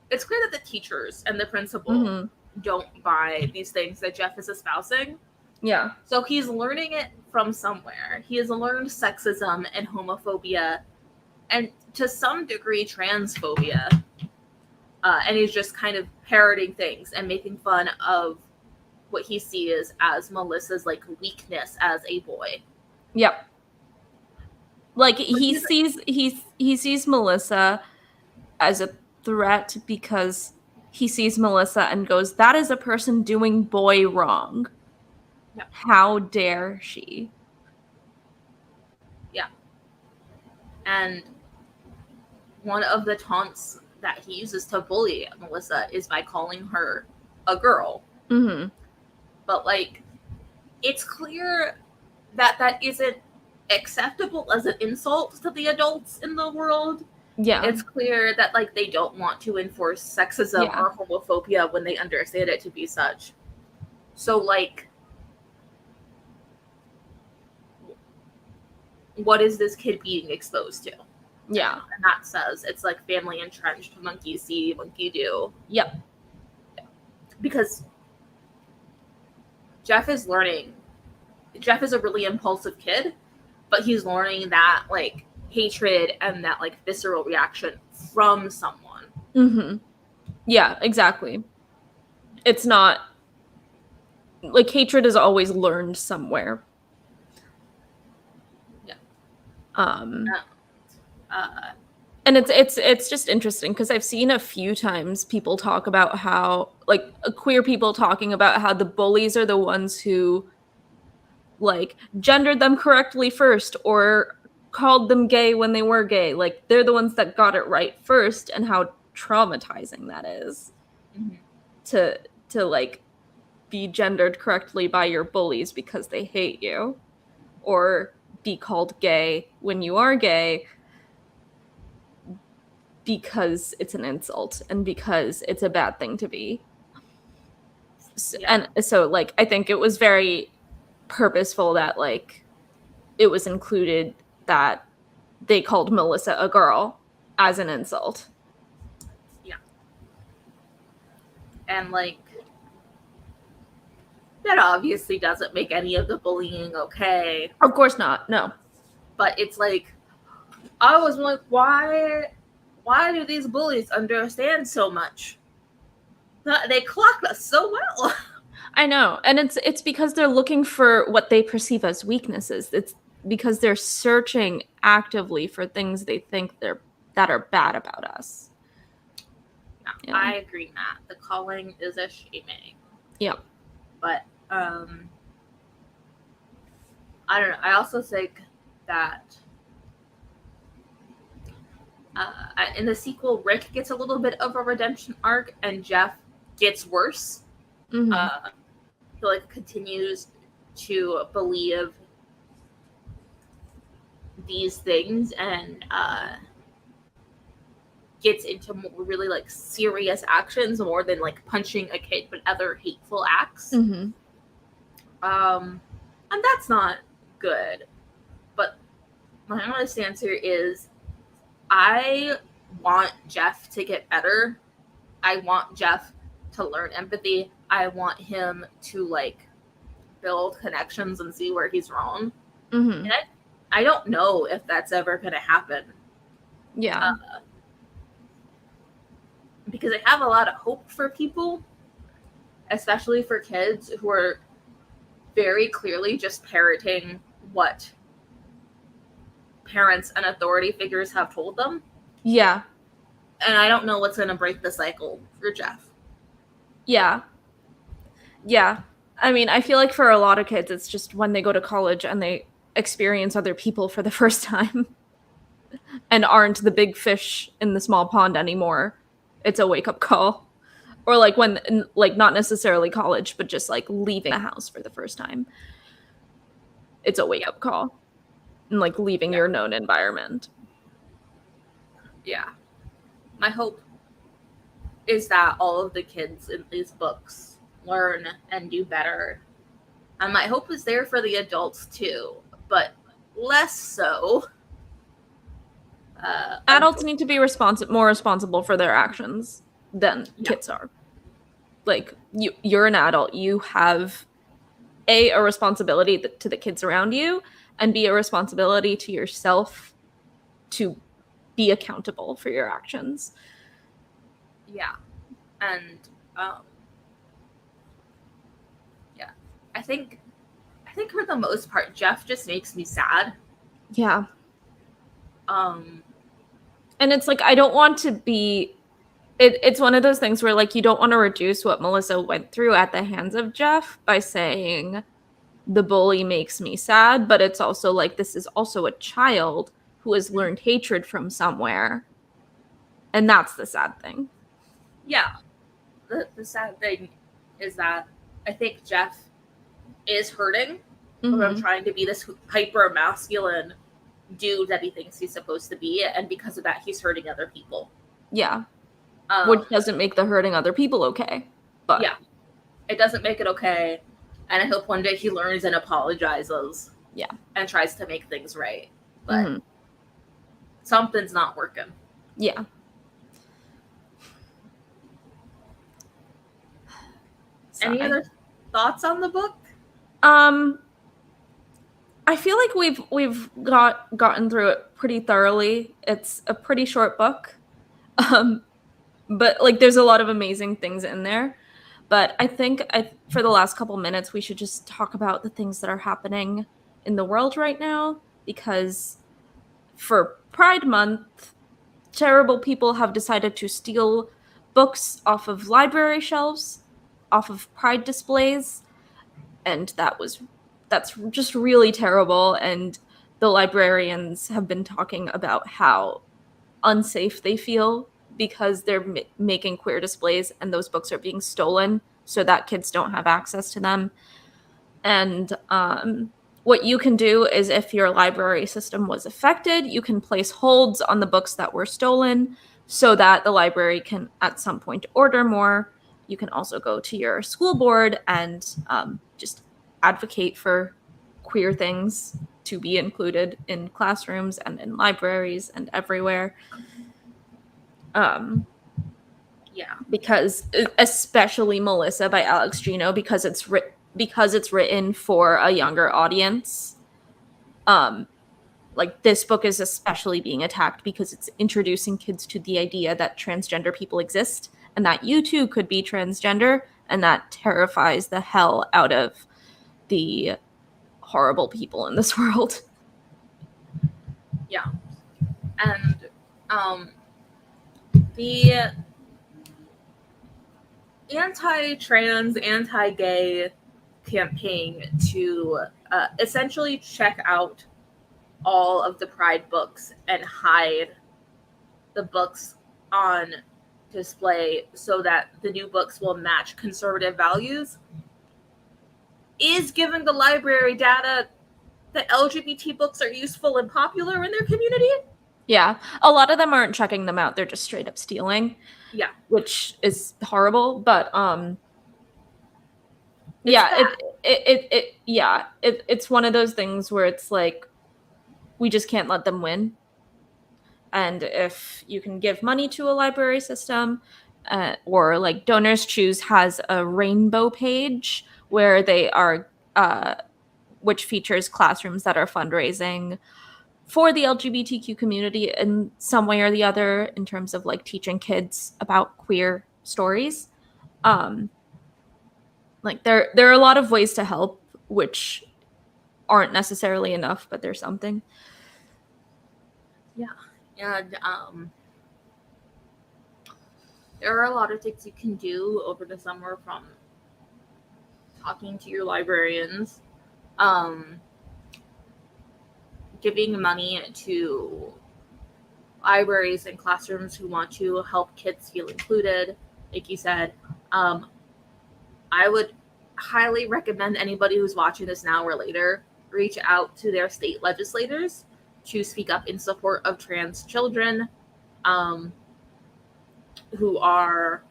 it's clear that the teachers and the principal don't buy these things that Jeff is espousing. Yeah. So he's learning it from somewhere. He has learned sexism and homophobia and to some degree transphobia. And he's just kind of parroting things and making fun of what he sees as Melissa's, like, weakness as a boy. Yep. Like, he sees Melissa as a threat because he sees Melissa and goes, that is a person doing boy wrong. Yep. How dare she? Yeah. And one of the taunts that he uses to bully Melissa is by calling her a girl. Mm-hmm. But, like, it's clear that that isn't acceptable as an insult to the adults in the world. Yeah. It's clear that, like, they don't want to enforce sexism or homophobia when they understand it to be such. So, like, what is this kid being exposed to? Yeah. And that says it's like family entrenched, monkey see, monkey do. Yep. Because Jeff is learning. Jeff is a really impulsive kid, but he's learning that, like, hatred and that, like, visceral reaction from someone. Mm-hmm. Yeah, exactly. It's not like hatred is always learned somewhere. Yeah. And it's just interesting because I've seen a few times people talk about how, like, queer people talking about how the bullies are the ones who, like, gendered them correctly first or called them gay when they were gay. Like, they're the ones that got it right first, and how traumatizing that is. Mm-hmm. to like be gendered correctly by your bullies because they hate you, or be called gay when you are gay because it's an insult and because it's a bad thing to be. And so, like, I think it was very purposeful that, like, it was included that they called Melissa a girl as an insult. Yeah. And, like, that obviously doesn't make any of the bullying okay. Of course not, no. But it's like, I was like, why do these bullies understand so much? They clock us so well. I know. And it's because they're looking for what they perceive as weaknesses. It's because they're searching actively for things they think that are bad about us. Yeah. I agree, Matt. The calling is a shaming. Yeah. But I don't know. I also think that in the sequel, Rick gets a little bit of a redemption arc, and Jeff gets worse. Mm-hmm. He like continues to believe these things and gets into more really like serious actions more than like punching a kid, but other hateful acts. Mm-hmm. And that's not good. But my honest answer is I want Jeff to get better. I want Jeff to learn empathy. I want him to like build connections and see where he's wrong. Mm-hmm. And I don't know if that's ever going to happen. Yeah. Because I have a lot of hope for people, especially for kids who are very clearly just parroting what parents and authority figures have told them. Yeah. And I don't know what's going to break the cycle for Jeff. Yeah. Yeah. I mean, I feel like for a lot of kids, it's just when they go to college and they experience other people for the first time and aren't the big fish in the small pond anymore. It's a wake-up call. Or like when, like, not necessarily college, but just like leaving the house for the first time. It's a wake-up call. And like leaving your known environment. Yeah. My hope is that all of the kids in these books learn and do better. And my hope is there for the adults too, but less so. Adults need to be more responsible for their actions than kids are. Like, you're an adult. You have a responsibility to the kids around you, and B, a responsibility to yourself to be accountable for your actions. Yeah. And yeah. I think for the most part, Jeff just makes me sad. Yeah. And it's like, I don't want to be it's one of those things where like you don't want to reduce what Melissa went through at the hands of Jeff by saying the bully makes me sad, but it's also like this is also a child who has learned hatred from somewhere. And that's the sad thing. Yeah. The sad thing is that I think Jeff is hurting from trying to be this hyper masculine dude that he thinks he's supposed to be, and because of that he's hurting other people. Yeah. Which doesn't make the hurting other people okay. But yeah. It doesn't make it okay. And I hope one day he learns and apologizes. Yeah. And tries to make things right. But something's not working. Yeah. Any other thoughts on the book? I feel like we've gotten through it pretty thoroughly. It's a pretty short book. But like there's a lot of amazing things in there. But I think for the last couple minutes we should just talk about the things that are happening in the world right now, because for Pride Month, terrible people have decided to steal books off of library shelves, off of Pride displays, and that's just really terrible. And the librarians have been talking about how unsafe they feel because they're making queer displays and those books are being stolen so that kids don't have access to them. And what you can do is, if your library system was affected, you can place holds on the books that were stolen so that the library can at some point order more. You can also go to your school board and just advocate for queer things to be included in classrooms and in libraries and everywhere. Yeah. Because especially Melissa by Alex Gino, because it's written for a younger audience. Like this book is especially being attacked because it's introducing kids to the idea that transgender people exist and that you too could be transgender, and that terrifies the hell out of the horrible people in this world. Yeah. And the anti-trans, anti-gay campaign to essentially check out all of the Pride books and hide the books on display so that the new books will match conservative values is giving the library data that LGBT books are useful and popular in their community. Yeah, a lot of them aren't checking them out; they're just straight up stealing. Yeah, which is horrible. But it's one of those things where it's like we just can't let them win. And if you can give money to a library system, or like Donors Choose has a rainbow page where they are, which features classrooms that are fundraising for the LGBTQ community in some way or the other in terms of like teaching kids about queer stories. Like there are a lot of ways to help, which aren't necessarily enough, but there's something. Yeah, and there are a lot of things you can do over the summer, from talking to your librarians, giving money to libraries and classrooms who want to help kids feel included. Like you said, I would highly recommend anybody who's watching this now or later reach out to their state legislators to speak up in support of trans children who are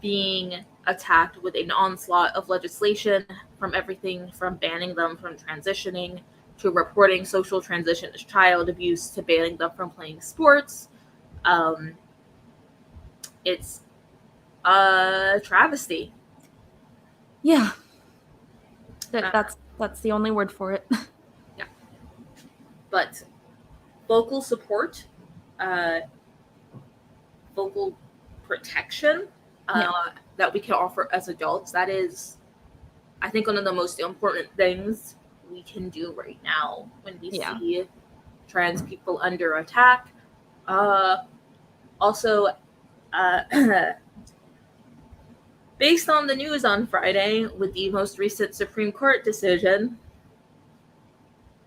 being attacked with an onslaught of legislation, from everything from banning them from transitioning to reporting social transition as child abuse to banning them from playing sports. It's a travesty. Yeah. That's the only word for it. Yeah. But vocal support, vocal protection that we can offer as adults, that is, I think, one of the most important things we can do right now when we see trans people under attack. Also, based on the news on Friday with the most recent Supreme Court decision,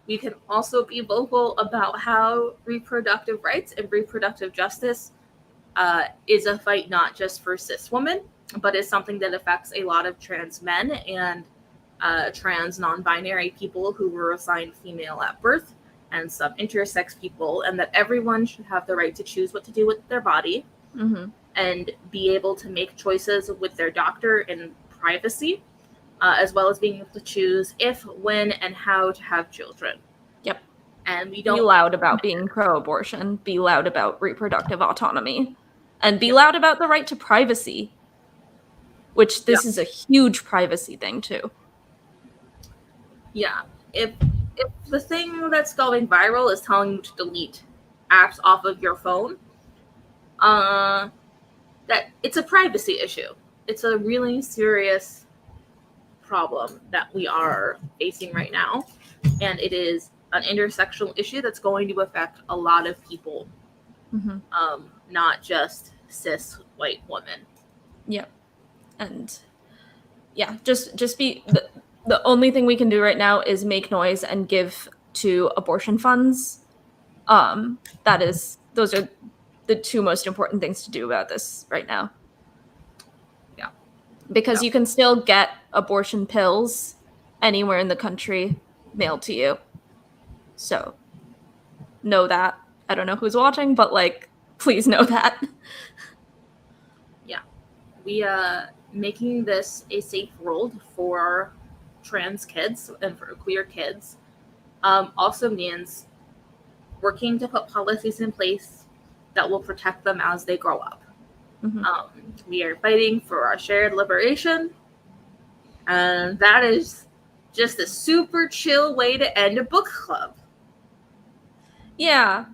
we can also be vocal about how reproductive rights and reproductive justice is a fight not just for cis women, but is something that affects a lot of trans men and trans non-binary people who were assigned female at birth, and some intersex people, and that everyone should have the right to choose what to do with their body and be able to make choices with their doctor in privacy, as well as being able to choose if, when, and how to have children. Yep. And we don't be loud about being pro-abortion, be loud about reproductive autonomy, and be loud about the right to privacy, which this is a huge privacy thing too. Yeah. If the thing that's going viral is telling you to delete apps off of your phone, that it's a privacy issue. It's a really serious problem that we are facing right now, and it is an intersectional issue that's going to affect a lot of people, not just cis white women. Yep. And just be the only thing we can do right now is make noise and give to abortion funds. Those are the two most important things to do about this right now. Yeah. Because you can still get abortion pills anywhere in the country mailed to you. So know that. I don't know who's watching, but please know that. Yeah. We making this a safe world for trans kids and for queer kids also means working to put policies in place that will protect them as they grow up. We are fighting for our shared liberation, and that is just a super chill way to end a book club. Yeah.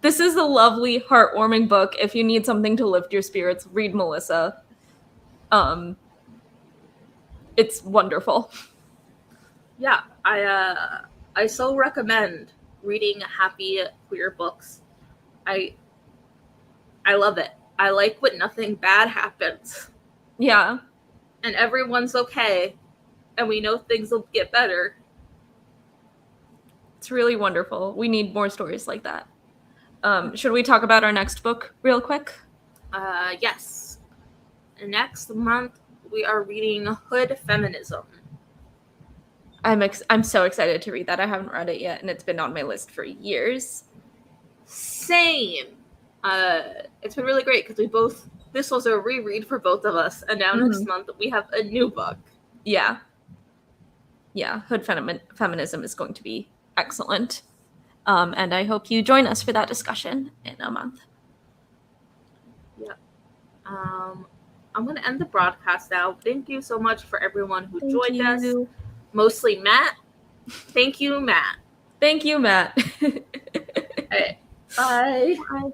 This is a lovely, heartwarming book. If you need something to lift your spirits, read Melissa. It's wonderful. Yeah, I so recommend reading happy queer books. I love it. I like when nothing bad happens. Yeah. And everyone's okay. and we know things will get better. It's really wonderful. We need more stories like that. Should we talk about our next book real quick? Yes. Next month, we are reading Hood Feminism. I'm so excited to read that. I haven't read it yet, and it's been on my list for years. Same. It's been really great because this was a reread for both of us, and now next month we have a new book. Yeah. Hood Feminism is going to be excellent. And I hope you join us for that discussion in a month. Yep. I'm going to end the broadcast now. Thank you so much for everyone who joined us. Mostly Matt. Thank you, Matt. Thank you, Matt. All right. Bye. Bye.